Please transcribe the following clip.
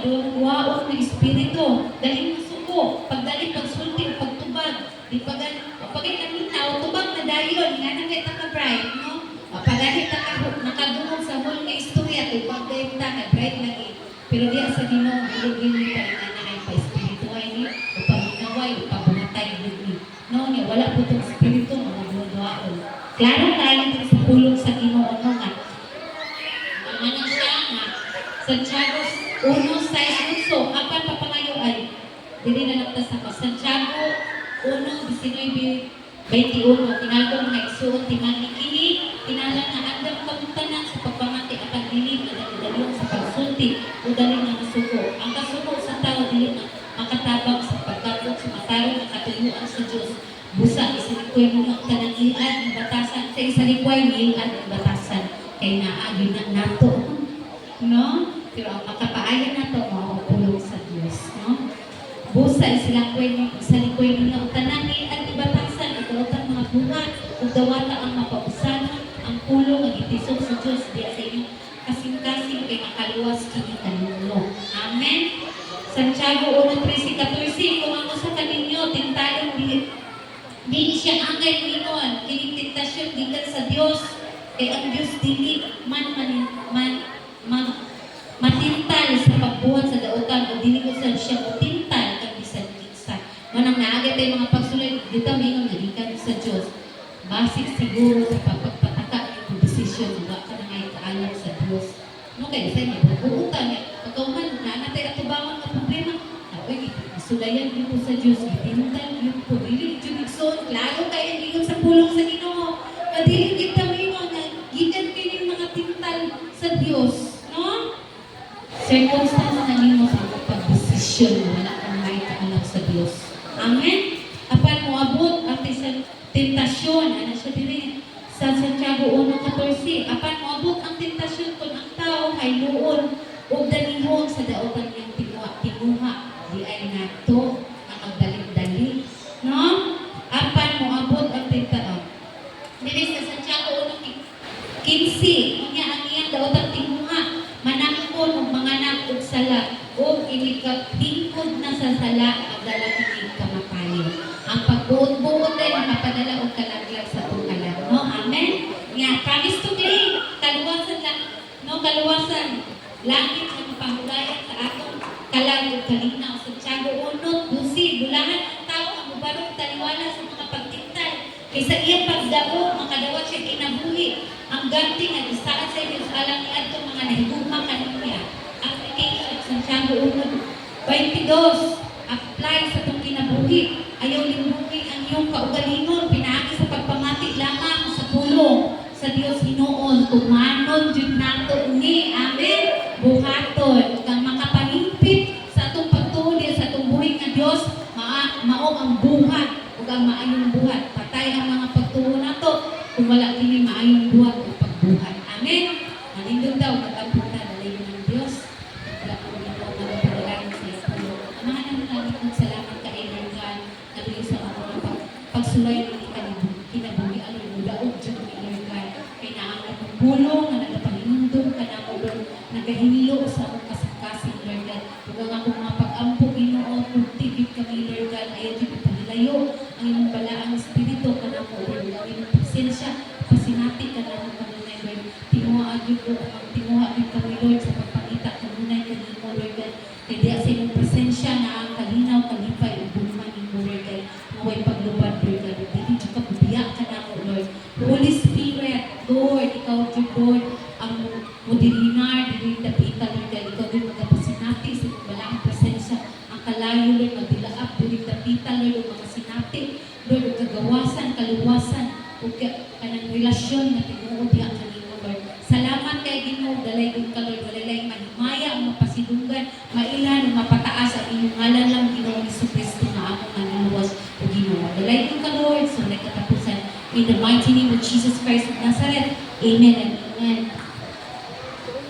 duwaon ng espiritu, dali ng suko, pagdali pagsulti, pagtubag, di pagay kaminaw, tubag na dayon, nga nang kita ka bright, no? Pagahit nakadungog sa whole nga istorya, tubag dayon ta, na bright lagi. Pero di sa Ginoo, bilog-bilog pa rin na ay pa-espiritu ay ni, upaminaway, upabumatay, bilog-bilog. No, niya, wala po itong espiritu, mga duwaon. Klaro tayo sa pulong sa Ginoo, no nga. Ano siya nga, Santiago 1:6, apan papangayo ay, dili na nagtas ako, Santiago 1:19-21, tinalko mga igsuon, timani kini, tinalang na andam kamutanan sa pagpamati apan dili na dalilong sa pagsulti o dali na masuko. Ang kasuko sa tao dili na makatabang sa pagkabot sa matarong na katuyuan sa Diyos. Busa, isalikoy mo ng kanang-ian ng batasan, sa isalikoy ng batasan, kay naagi na nato. No? Pero ang makapaayan na ito, makapulong sa Diyos. No? Busa, isalikoy ninyo, tanani at ibatasan, ikaw mga bunga, kung dawata ang mapausanan, ang pulong, ang itisok sa Diyos, diya sa inyo, kasing-kasing kay makaliwas kini kanino. Amen? Santiago 1:13-14, kung ako sa kaninyo, tintalong di siya angay ningon, kining tentasyon gikan sa Diyos, kay ang Diyos dili matintal sa pagbuhat sa dautan o dili ko sa siya matintal kag bisan kinsa. Manang naagay tay mga pagsulay dito mingon gikan sa Diyos. Basic siguro sa pagpataka yung desisyon nga ka na kaalam sa Diyos. No kay sa inyo buutan niya pagkauman na natay atubangan nga problema. Oy, sulayan dito sa Diyos, gitintal yung po dili jud igsoon klaro kay ingon sa pulong sa Ginoo. Dili kita mingon nga gikan kini mga tintal sa Diyos. Circumstance na nimo sa pagdesisyon wala kang may kaalam sa Diyos. Amen? Apan mo abot ang tentasyon, ano siya din sa Santiago 1:14, apan mo abot ang tentasyon kung ang tao ay luon o danihon sa daotan niyang tinuha, di ay nato ang magdali-dali. No? Apan mo abot ang tentasyon. Dili sa Santiago 1:15, niya ang iyang daotan tinuha, manangkon og mga nakog sala o inikapingkod na sa sala agdala kini kamatayon. Ang pagbuot-buot ay makapadala og kalaglag sa tungkalan. No, amen. Nga promise to claim kaluwasan lang, no kaluwasan. Langit ang pangulayan sa atong kalag ug kalinaw sa Santiago 1:12, bulahan ang tao ang mubarog taliwala sa mga pagtintal. Kaysa iyang pagdao makadawat siya kinabuhi. Ang ganti nga gisaad sa inyo sa alam ni adto mga nahigugma kanina. Application Santiago 1:22, apply sa itong kinabuhi. Ayaw limuhi ang iyong kaugalingon, pinaagi sa pagpamati lamang sa pulong sa Diyos Hinoon. Tumanon jud nato ni, amen. Buhaton ug ang makapanimpit sa atong pagtuon sa atong buhi nga Dios, mao ang buhat ug ang maayong buhat. Patay ang mga pagtuon nato kung wala kini maayong buhat o pagbuhat. Amen. Manindog daw katampo na dalayon ng Dios. Wala ko dito ang mga panalangin sa iyo. Mga nanalangin salamat ka Lord God. Nabili sa mga pagsulay ng kinabuhi alam mo daog jud ni Lord God. Kay naa ang pulong nga nagapanindog ka na mo Lord. Nagahinlo sa akong kasing-kasing Lord God. Ug ang akong mga pag-ampo Ginoo kung tigit kami Lord God ayaw jud ipahilayo ang imong balaang espiritu kana mo Lord. Ang imong pasensya pasinati ka na mo kanunay Lord. Tinuha jud ko ang tinuha jud kami Lord sa pagpakita kanunay kanimo Lord God. Kay diya sa imong presensya na ang kalinaw kalipay ug bulman nimo Lord God. Maway paglubad Lord God. Dili jud ka bubiya ka na mo Lord. Holy Spirit Lord, ikaw jud Lord ang modelinar dili dapita Lord God. Ikaw din magapasinati sa imong balaang presensya. Ang kalayo Lord magdilaap dili dapita Lord ug makasinati Lord ug kagawasan kaluwasan ug kanang relasyon nga tinuod diha kanimo Lord. Salamat kay Ginoo dalay gud ka Lord walay mahimaya ang mapasidunggan mailan ug mapataas ang inyong ngalan lang Ginoo Jesucristo na among maniluwas o Ginoo. Dalay gud ka Lord sa katapusan in the mighty name of Jesus Christ of Nazareth. Amen and amen.